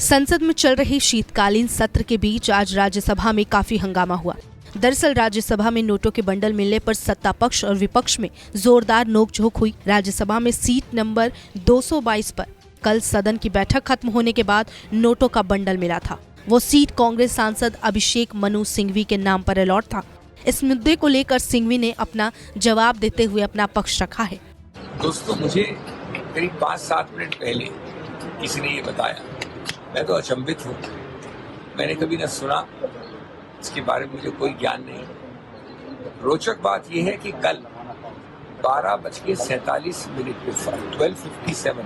संसद में चल रहे शीतकालीन सत्र के बीच आज राज्यसभा में काफी हंगामा हुआ। दरअसल राज्यसभा में नोटों के बंडल मिलने पर सत्ता पक्ष और विपक्ष में जोरदार नोकझोंक हुई। राज्यसभा में सीट नंबर 222 पर कल सदन की बैठक खत्म होने के बाद नोटों का बंडल मिला था। वो सीट कांग्रेस सांसद अभिषेक मनु सिंघवी के नाम पर अलॉट था। इस मुद्दे को लेकर सिंघवी ने अपना जवाब देते हुए अपना पक्ष रखा है। दोस्तों, मुझे करीब 5-7 मिनट पहले किसी ने ये बताया, मैं तो अचंभित हूँ। मैंने कभी न सुना, इसके बारे में मुझे कोई ज्ञान नहीं। रोचक बात यह है कि कल 12:47 पे 12:57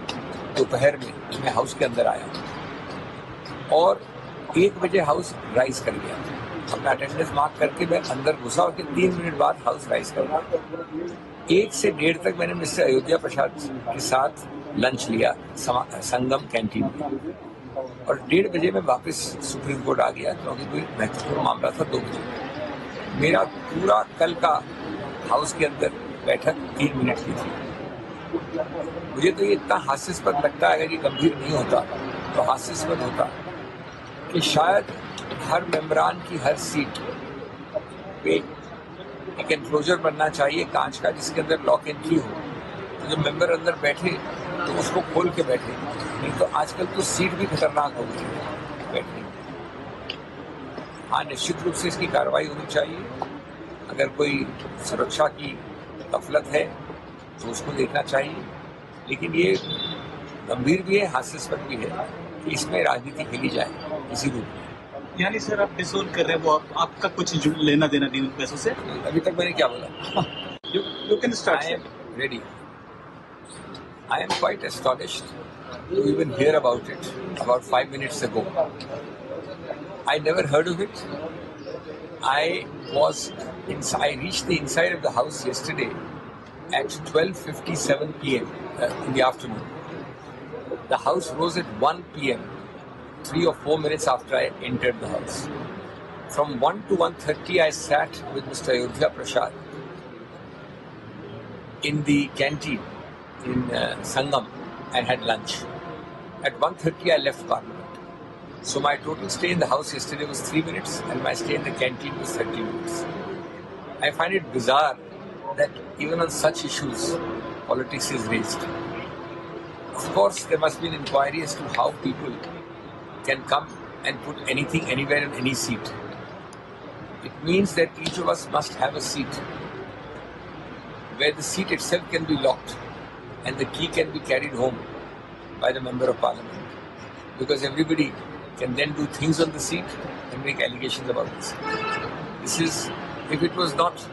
दोपहर में मैं हाउस के अंदर आया और 1 बजे हाउस राइज कर गया। अपना अटेंडेंस मार्क करके मैं अंदर घुसा और 3 मिनट बाद हाउस राइज कर गया। 1 से 1:30 तक मैंने मिस्टर अयोध्या प्रसाद के साथ लंच लिया संगम कैंटीन में और 1:30 बजे मैं वापस सुप्रीम कोर्ट आ गया क्योंकि कोई महत्वपूर्ण मामला था। 2 बजे मेरा पूरा कल का हाउस के अंदर बैठक 3 मिनट की थी। मुझे तो ये इतना हास्यास्पद लगता है, अगर ये गंभीर नहीं होता तो हास्यास्पद होता कि शायद हर मेंबरान की हर सीट पे एक एनक्लोजर बनना चाहिए कांच का, जिसके अंदर लॉक एंट्री हो, तो जब मेंबर अंदर बैठे तो उसको खोल के बैठे। नहीं तो आजकल तो सीट भी खतरनाक हो गई है बैठने की। हाँ, निश्चित रूप से इसकी कार्रवाई होनी चाहिए। अगर कोई सुरक्षा की गफलत है तो उसको देखना चाहिए, लेकिन ये गंभीर भी है, हास्यास्पद भी है कि इसमें राजनीति खेली जाए किसी रूप में। यानी सर, आप डिसोन कर रहे हैं, वो आपका कुछ लेना देना नहीं उन पैसों से? अभी तक मैंने क्या बोला? You can start. I am ready. I am quite astonished to even hear about it about 5 minutes ago. I never heard of it. I reached the inside of the house yesterday at 12:57 p.m. In the afternoon. The house rose at 1 p.m. 3 or 4 minutes after I entered the house. From 1 to 1:30, I sat with Mr. Ayodhya Prasad in the canteen in Sangam and had lunch. At 1:30, I left Parliament. So my total stay in the house yesterday was 3 minutes and my stay in the canteen was 30 minutes. I find it bizarre that even on such issues, politics is raised. Of course, there must be an inquiry as to how people can come and put anything anywhere in any seat. It means that each of us must have a seat where the seat itself can be locked and the key can be carried home by the member of parliament, because everybody can then do things on the seat and make allegations about the seat. If it was not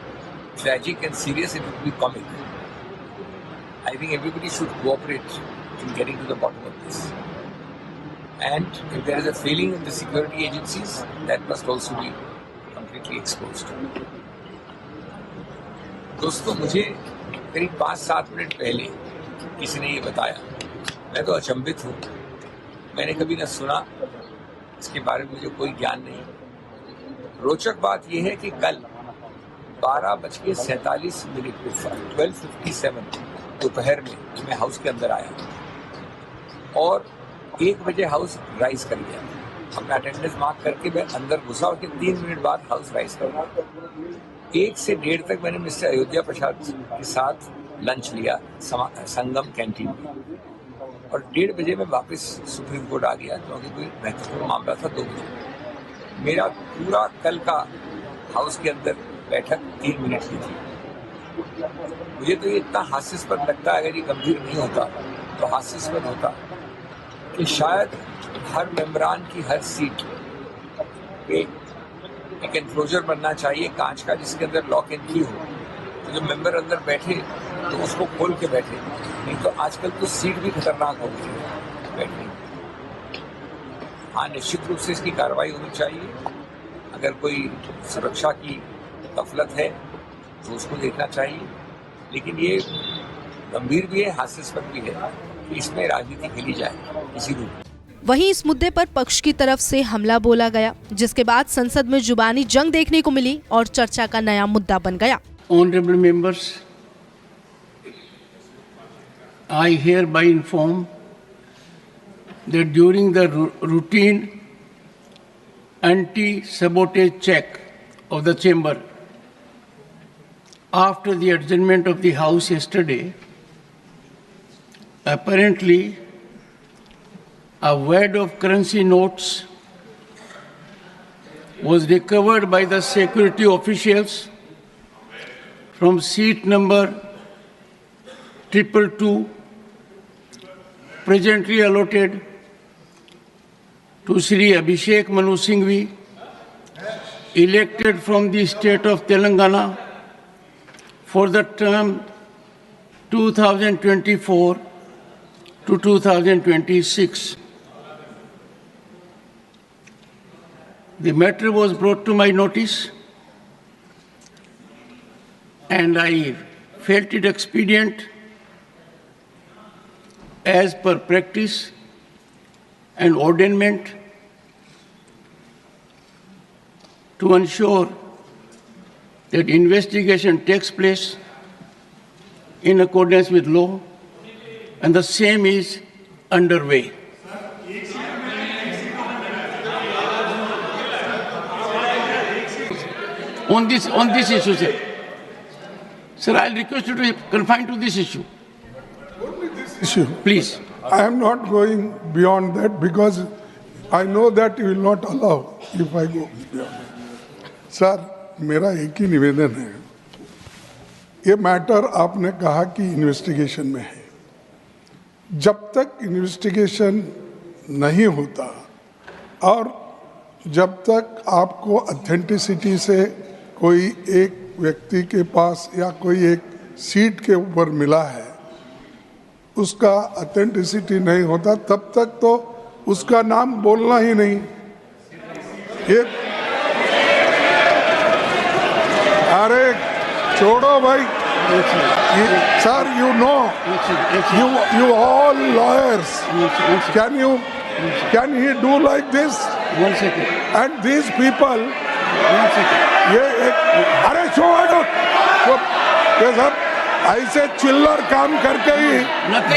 tragic and serious, it would be comic. I think everybody should cooperate in getting to the bottom of this. And if there is a failing in the security agencies, that must also be completely exposed. दोस्तों, मुझे करीब 5-7 minute पहले किसी ने ये बताया, मैं तो अचंभित हूँ। मैंने कभी न सुना, इसके बारे में मुझे कोई ज्ञान नहीं। रोचक बात यह है कि कल 12:47 पे 12:57 दोपहर में मैं हाउस के अंदर आया और 1 बजे हाउस राइज कर गया। अपना अटेंडेंस मार्क करके मैं अंदर घुसा और 3 मिनट बाद हाउस राइज कर गया। 1 से 1:30 तक मैंने मिस्टर अयोध्या प्रसाद के साथ लंच लिया संगम कैंटीन में और 1:30 बजे मैं वापस सुप्रीम कोर्ट आ गया क्योंकि कोई महत्वपूर्ण मामला था। 2 बजे मेरा पूरा कल का हाउस के अंदर बैठक 3 मिनट की थी। मुझे तो ये इतना हास्यास्पद लगता है, अगर ये गंभीर नहीं होता तो हास्यास्पद होता कि शायद हर मेंबरान की हर सीट पे एक एनक्लोजर बनना चाहिए कांच का, जिसके अंदर लॉक एंट्री हो, तो जब मेंबर अंदर बैठे तो उसको खोल के बैठे। नहीं तो आजकल तो सीट भी खतरनाक हो गई है बैठने की। हाँ, निश्चित रूप से इसकी कार्रवाई होनी चाहिए। अगर कोई सुरक्षा की गफलत है तो उसको देखना चाहिए, लेकिन ये गंभीर भी है, हास्यास्पद भी है कि इसमें राजनीति खेली जाए किसी रूप में। वहीं इस मुद्दे पर पक्ष की तरफ से हमला बोला गया, जिसके बाद संसद में जुबानी जंग देखने को मिली और चर्चा का नया मुद्दा बन गया। Honorable members, I hereby inform that during the routine anti-sabotage check of the chamber after the adjournment of the House yesterday, apparently a wad of currency notes was recovered by the security officials from seat number 222, presently allotted to Sri Abhishek Manu Singhvi, elected from the state of Telangana for the term 2024 to 2026. The matter was brought to my notice, and I felt it expedient, as per practice and ordainment, to ensure that investigation takes place in accordance with law, and the same is underway. On this issue, sir. Sir, I'll request you to confine to this issue. Issue. Please. I am not going beyond that because I know that you will not allow if I go beyond. Sir, मेरा एक ही निवेदन है, ये matter आपने कहा कि investigation में है। जब तक इन्वेस्टिगेशन नहीं होता और जब तक आपको ऑथेंटिसिटी से कोई एक व्यक्ति के पास या कोई एक सीट के ऊपर मिला है, उसका ऑथेंटिसिटी नहीं होता, तब तक तो उसका नाम बोलना ही नहीं। ये अरे छोड़ो भाई, sir, you know, you all lawyers, can he do like this? 1 second. And these people, 1 second. ये अरे छोड़ो, ये सब ऐसे चिल्लर काम करके ही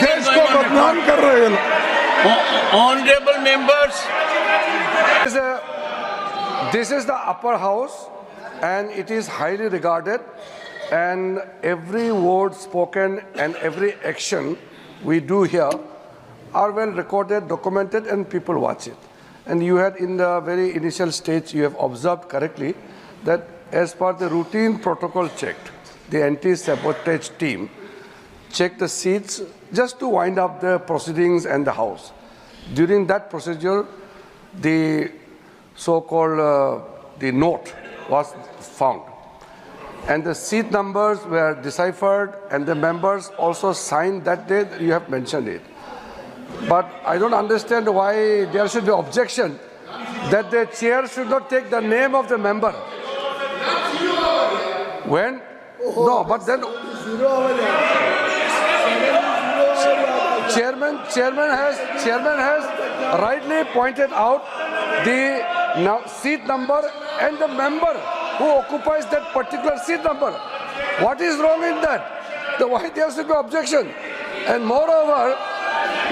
देश को बदनाम कर रहे हैं। Honorable members, This is the upper house and it is highly regarded, and every word spoken and every action we do here are well recorded, documented, and people watch it. And you had in the very initial stage, you have observed correctly that as per the routine protocol checked, the anti-sabotage team checked the seats just to wind up the proceedings and the house. During that procedure, the so-called the note was found. And the seat numbers were deciphered and the members also signed that day. You have mentioned it. But I don't understand why there should be objection that the chair should not take the name of the member. When? No, but then chairman has rightly pointed out the seat number and the member who occupies that particular seat number. What is wrong in that? Why there should be objection? And moreover,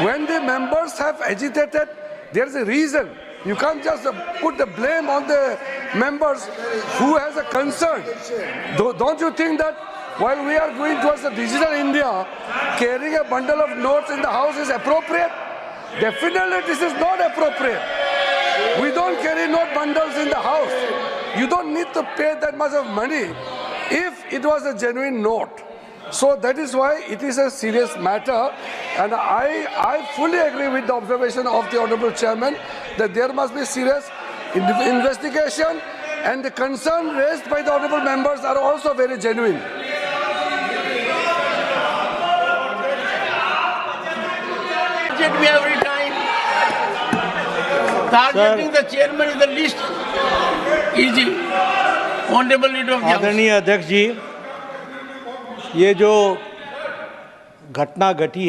when the members have agitated, there is a reason. You can't just put the blame on the members who has a concern. Don't you think that while we are going towards the digital India, carrying a bundle of notes in the house is appropriate? Definitely this is not appropriate. We don't carry note bundles in the house. You don't need to pay that much of money if it was a genuine note. So that is why it is a serious matter, and I fully agree with the observation of the Honorable Chairman that there must be serious investigation, and the concern raised by the Honorable members are also very genuine. me every time. Targeting the chairman is the least easy. Honorable leader of the House. आदरणीय अध्यक्ष जी, ये जो घटना घटी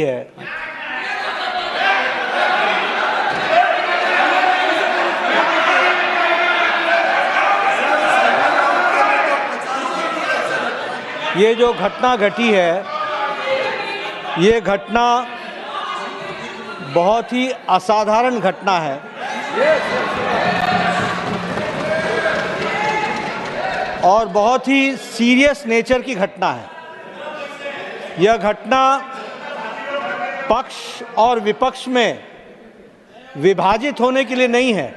है, ये घटना बहुत ही असाधारण घटना है और बहुत ही सीरियस नेचर की घटना है। यह घटना पक्ष और विपक्ष में विभाजित होने के लिए नहीं है,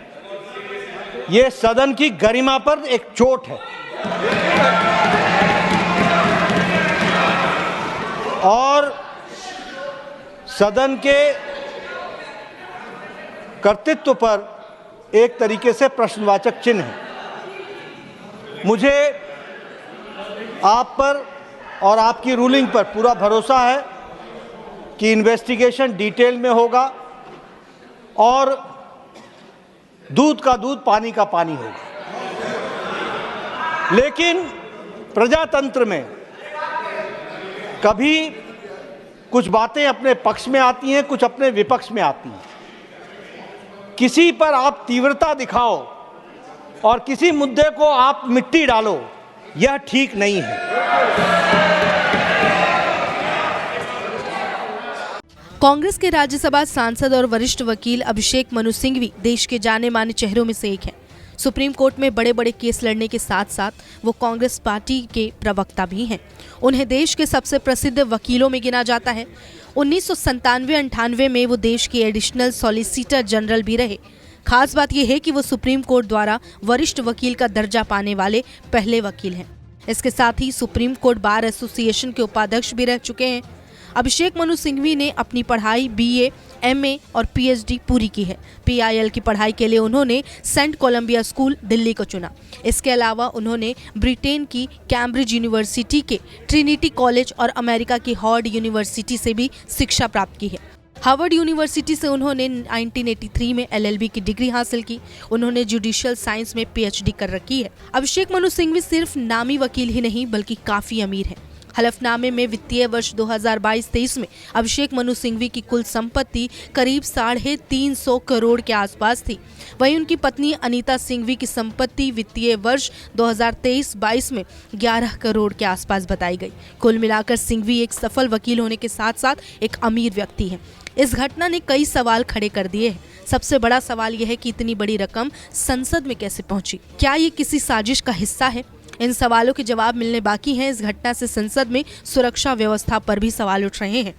ये सदन की गरिमा पर एक चोट है और सदन के कर्तृत्व पर एक तरीके से प्रश्नवाचक चिन्ह है। मुझे आप पर और आपकी रूलिंग पर पूरा भरोसा है कि इन्वेस्टिगेशन डिटेल में होगा और दूध का दूध पानी का पानी होगा। लेकिन प्रजातंत्र में कभी कुछ बातें अपने पक्ष में आती हैं, कुछ अपने विपक्ष में आती हैं। किसी पर आप तीव्रता दिखाओ और किसी मुद्दे को आप मिट्टी डालो, यह ठीक नहीं है। कांग्रेस के राज्यसभा सांसद और वरिष्ठ वकील अभिषेक मनु सिंघवी देश के जाने माने चेहरों में से एक हैं। सुप्रीम कोर्ट में बड़े बड़े केस लड़ने के साथ साथ वो कांग्रेस पार्टी के प्रवक्ता भी हैं। उन्हें देश के सबसे प्रसिद्ध वकीलों में गिना जाता है। 1997-98 में वो देश के एडिशनल सॉलिसिटर जनरल भी रहे। खास बात यह है कि वो सुप्रीम कोर्ट द्वारा वरिष्ठ वकील का दर्जा पाने वाले पहले वकील हैं। इसके साथ ही सुप्रीम कोर्ट बार एसोसिएशन के उपाध्यक्ष भी रह चुके हैं। अभिषेक मनु सिंघवी ने अपनी पढ़ाई BA, MA और PhD पूरी की है। PIL की पढ़ाई के लिए उन्होंने सेंट कोलंबिया स्कूल दिल्ली को चुना। इसके अलावा उन्होंने ब्रिटेन की कैम्ब्रिज यूनिवर्सिटी के ट्रिनिटी कॉलेज और अमेरिका की हार्वर्ड यूनिवर्सिटी से भी शिक्षा प्राप्त की है। हार्वर्ड यूनिवर्सिटी से उन्होंने 1983 में LLB की डिग्री हासिल की। उन्होंने जुडिशियल साइंस में PhD कर रखी है। अभिषेक मनु सिंघवी सिर्फ नामी वकील ही नहीं बल्कि काफी अमीर हैं। हलफनामे में वित्तीय वर्ष 2022-23 में अभिषेक मनु सिंघवी की कुल संपत्ति करीब 350 करोड़ के आसपास थी। वहीं उनकी पत्नी अनीता सिंघवी की संपत्ति वित्तीय वर्ष 2023-22 में 11 करोड़ के आसपास बताई गई। कुल मिलाकर सिंघवी एक सफल वकील होने के साथ साथ एक अमीर व्यक्ति हैं। इस घटना ने कई सवाल खड़े कर दिए हैं। सबसे बड़ा सवाल यह है कि इतनी बड़ी रकम संसद में कैसे पहुंची? क्या ये किसी साजिश का हिस्सा है? इन सवालों के जवाब मिलने बाकी हैं। इस घटना से संसद में सुरक्षा व्यवस्था पर भी सवाल उठ रहे हैं।